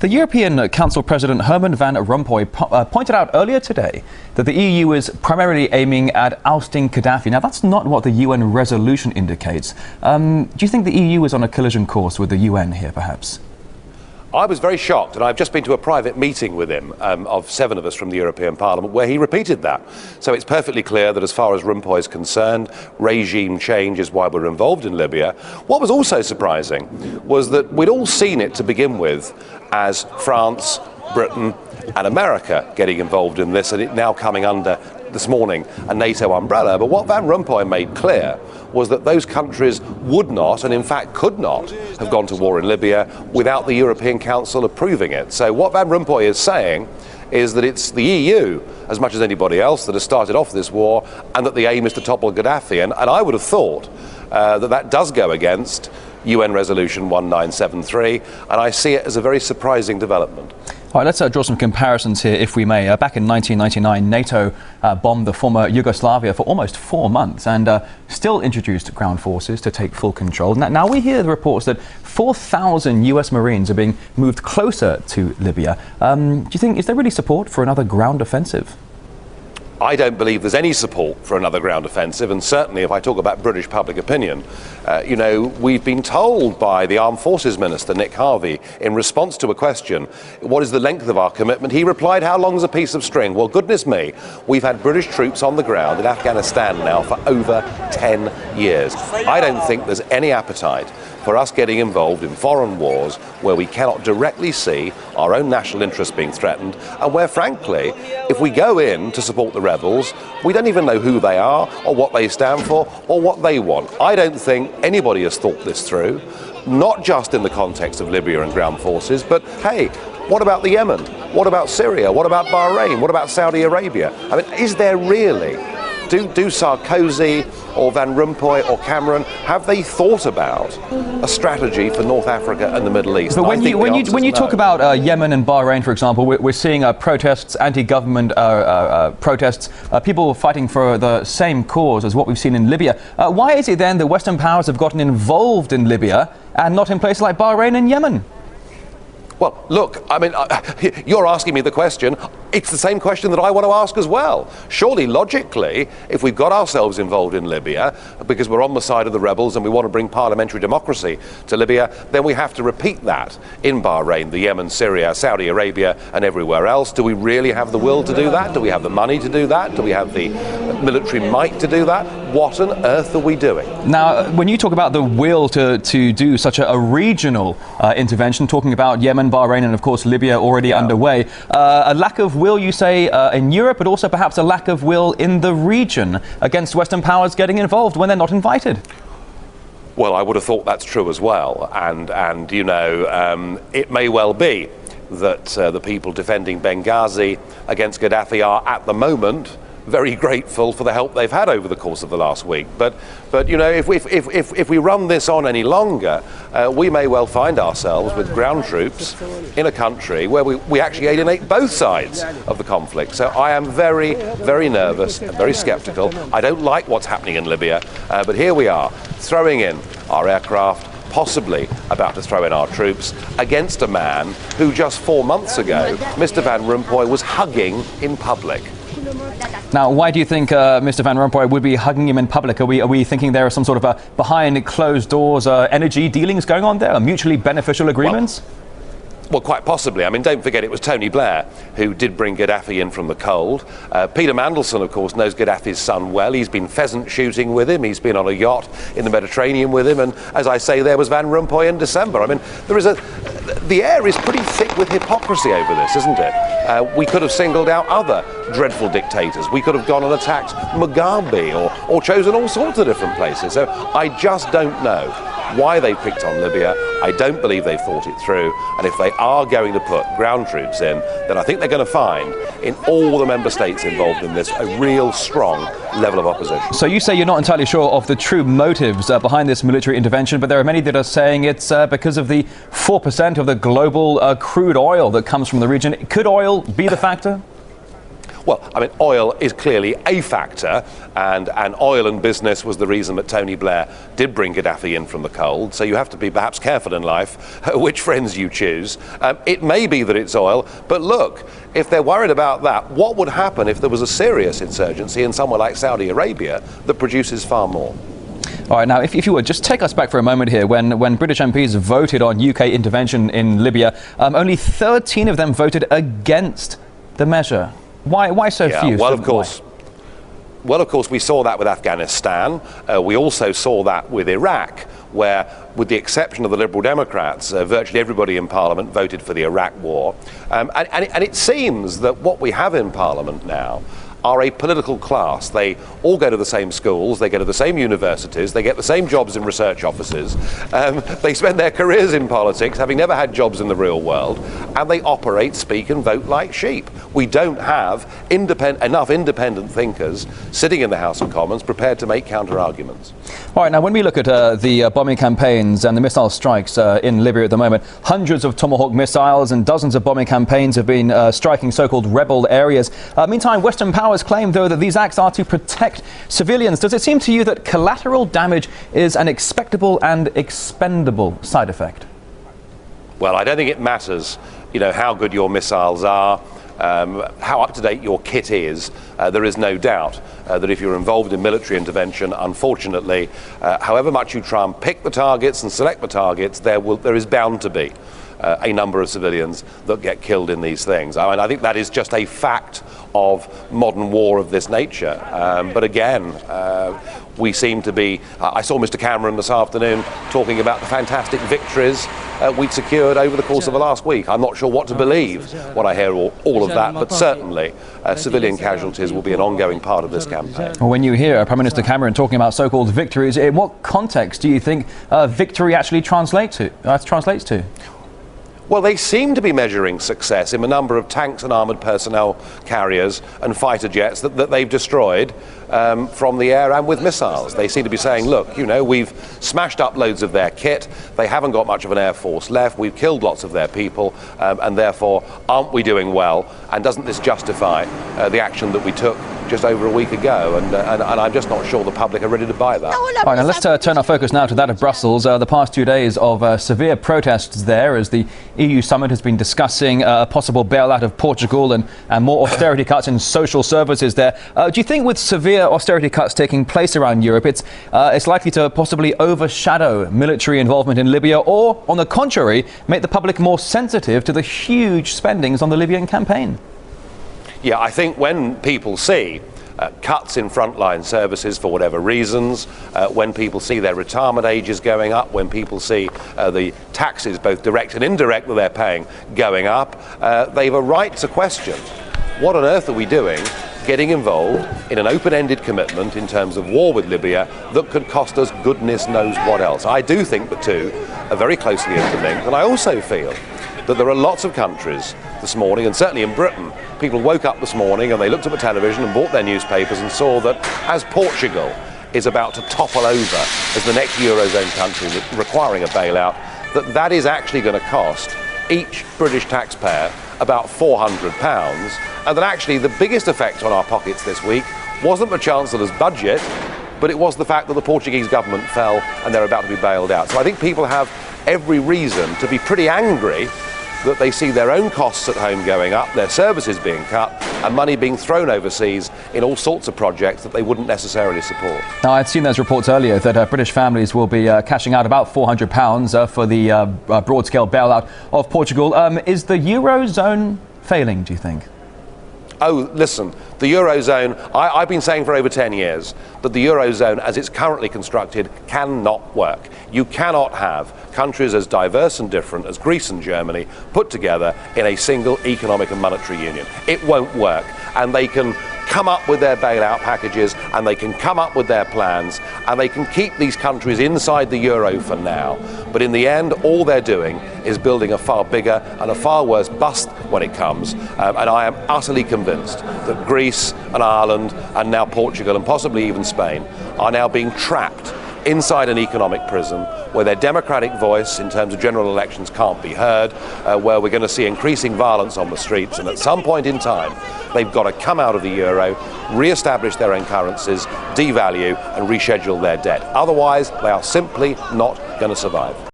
The European Council President Herman Van Rompuy pointed out earlier today that the EU is primarily aiming at ousting Gaddafi. Now, that's not what the UN resolution indicates. Do you think the EU is on a collision course with the UN here, perhaps? I was very shocked, and I've just been to a private meeting with him of 7 of us from the European Parliament where he repeated that. So it's perfectly clear that as far as Rompuy is concerned, regime change is why we're involved in Libya. What was also surprising was that we'd all seen it to begin with as France, Britain and America getting involved in this, and it now coming under, this morning, a NATO umbrella. But what Van Rompuy made clear was that those countries would not, and in fact could not, have gone to war in Libya without the European Council approving it. So what Van Rompuy is saying is that it's the EU, as much as anybody else, that has started off this war, and that the aim is to topple Gaddafi. And I would have thought that does go against UN Resolution 1973, and I see it as a very surprising development. All right, let's draw some comparisons here, if we may. Back in 1999, NATO bombed the former Yugoslavia for almost 4 months and still introduced ground forces to take full control. Now we hear the reports that 4,000 US Marines are being moved closer to Libya. Do you think, is there really support for another ground offensive? I don't believe there's any support for another ground offensive, and certainly if I talk about British public opinion, we've been told by the Armed Forces Minister, Nick Harvey, in response to a question, what is the length of our commitment? He replied, how long is a piece of string? Well, goodness me, we've had British troops on the ground in Afghanistan now for over 10 years. I don't think there's any appetite for us getting involved in foreign wars where we cannot directly see our own national interests being threatened, and where, frankly, if we go in to support the rebels, we don't even know who they are or what they stand for or what they want. I don't think anybody has thought this through, not just in the context of Libya and ground forces, but hey, what about the Yemen? What about Syria? What about Bahrain? What about Saudi Arabia? I mean, is there really, do Sarkozy or Van Rompuy or Cameron, have they thought about a strategy for North Africa and the Middle East? But when you talk about Yemen and Bahrain, for example, we're seeing protests, anti-government protests, people fighting for the same cause as what we've seen in Libya. Why is it then that Western powers have gotten involved in Libya and not in places like Bahrain and Yemen? Well, look, I mean, you're asking me the question. It's the same question that I want to ask as well. Surely, logically, if we've got ourselves involved in Libya because we're on the side of the rebels and we want to bring parliamentary democracy to Libya, then we have to repeat that in Bahrain, the Yemen, Syria, Saudi Arabia and everywhere else. Do we really have the will to do that? Do we have the money to do that? Do we have the military might to do that? What on earth are we doing? Now, when you talk about the will to do such a regional intervention, talking about Yemen, Bahrain and of course Libya already underway, a lack of will, you say, in Europe, but also perhaps a lack of will in the region against Western powers getting involved when they're not invited. Well, I would have thought that's true as well, and it may well be that the people defending Benghazi against Gaddafi are at the moment very grateful for the help they've had over the course of the last week. But if we run this on any longer, we may well find ourselves with ground troops in a country where we actually alienate both sides of the conflict. So I am very, very nervous and very sceptical. I don't like what's happening in Libya, but here we are, throwing in our aircraft, possibly about to throw in our troops, against a man who just 4 months ago, Mr. Van Rompuy, was hugging in public. Now, why do you think Mr. Van Rompuy would be hugging him in public? Are we thinking there are some sort of behind closed doors energy dealings going on there, mutually beneficial agreements? Well, quite possibly. I mean, don't forget it was Tony Blair who did bring Gaddafi in from the cold. Peter Mandelson, of course, knows Gaddafi's son well. He's been pheasant shooting with him. He's been on a yacht in the Mediterranean with him. And as I say, there was Van Rompuy in December. I mean, the air is pretty thick with hypocrisy over this, isn't it? We could have singled out other dreadful dictators. We could have gone and attacked Mugabe or chosen all sorts of different places. So I just don't know why they picked on Libya. I don't believe they've thought it through, and if they are going to put ground troops in, then I think they're going to find in all the member states involved in this a real strong level of opposition. So you say you're not entirely sure of the true motives behind this military intervention, but there are many that are saying it's because of the 4% of the global crude oil that comes from the region. Could oil be the factor? Well, I mean, oil is clearly a factor, and oil and business was the reason that Tony Blair did bring Gaddafi in from the cold. So you have to be perhaps careful in life which friends you choose. It may be that it's oil, but look, if they're worried about that, what would happen if there was a serious insurgency in somewhere like Saudi Arabia that produces far more? All right, now, if you would, just take us back for a moment here. When British MPs voted on UK intervention in Libya, only 13 of them voted against the measure. Why so few? Well, of course. Well, of course, we saw that with Afghanistan. We also saw that with Iraq, where, with the exception of the Liberal Democrats, virtually everybody in Parliament voted for the Iraq war. And it seems that what we have in Parliament now are a political class. They all go to the same schools, they go to the same universities, they get the same jobs in research offices, they spend their careers in politics, having never had jobs in the real world, and they operate, speak and vote like sheep. We don't have enough independent thinkers sitting in the House of Commons prepared to make counter-arguments. All right, now when we look at the bombing campaigns and the missile strikes in Libya at the moment, hundreds of Tomahawk missiles and dozens of bombing campaigns have been striking so-called rebel areas. Meantime, Western powers claim, though, that these acts are to protect civilians. Does it seem to you that collateral damage is an expectable and expendable side effect? Well, I don't think it matters, how good your missiles are, how up-to-date your kit is. There is no doubt that if you're involved in military intervention, unfortunately, however much you try and pick the targets and select the targets, there is bound to be a number of civilians that get killed in these things. I mean, I think that is just a fact of modern war of this nature. But again, we seem to be... I saw Mr Cameron this afternoon talking about the fantastic victories we'd secured over the course of the last week. I'm not sure what to believe when I hear all of that, but certainly civilian casualties will be an ongoing part of this campaign. Well, when you hear Prime Minister Cameron talking about so-called victories, in what context do you think victory actually translates to? Well, they seem to be measuring success in the number of tanks and armoured personnel carriers and fighter jets that they've destroyed from the air and with missiles. They seem to be saying, look, we've smashed up loads of their kit, they haven't got much of an air force left, we've killed lots of their people, and therefore, aren't we doing well? And doesn't this justify the action that we took just over a week ago? And I'm just not sure the public are ready to buy that. All right, now let's turn our focus now to that of Brussels. The past 2 days of severe protests there as the EU summit has been discussing a possible bailout of Portugal and more austerity cuts in social services there. Do you think with severe austerity cuts taking place around Europe, it's likely to possibly overshadow military involvement in Libya, or, on the contrary, make the public more sensitive to the huge spendings on the Libyan campaign? Yeah, I think when people see cuts in frontline services for whatever reasons, when people see their retirement ages going up, when people see the taxes, both direct and indirect, that they're paying going up, they've a right to question, what on earth are we doing getting involved in an open-ended commitment in terms of war with Libya that could cost us goodness knows what else? I do think the two are very closely interlinked, and I also feel that there are lots of countries this morning, and certainly in Britain, people woke up this morning and they looked at the television and bought their newspapers and saw that as Portugal is about to topple over as the next Eurozone country requiring a bailout, that is actually going to cost each British taxpayer about £400, and that actually the biggest effect on our pockets this week wasn't the Chancellor's budget, but it was the fact that the Portuguese government fell and they're about to be bailed out. So I think people have every reason to be pretty angry that they see their own costs at home going up, their services being cut, and money being thrown overseas in all sorts of projects that they wouldn't necessarily support. Now, I'd seen those reports earlier that British families will be cashing out about £400 for the broad-scale bailout of Portugal. Is the Eurozone failing, do you think? Oh, listen, the Eurozone, I've been saying for over 10 years that the Eurozone, as it's currently constructed, cannot work. You cannot have countries as diverse and different as Greece and Germany put together in a single economic and monetary union. It won't work, and they can come up with their bailout packages, and they can come up with their plans, and they can keep these countries inside the euro for now. But in the end, all they're doing is building a far bigger and a far worse bust when it comes. And I am utterly convinced that Greece and Ireland and now Portugal and possibly even Spain are now being trapped inside an economic prison, where their democratic voice in terms of general elections can't be heard, where we're going to see increasing violence on the streets, and at some point in time they've got to come out of the euro, re-establish their own currencies, devalue and reschedule their debt. Otherwise they are simply not going to survive.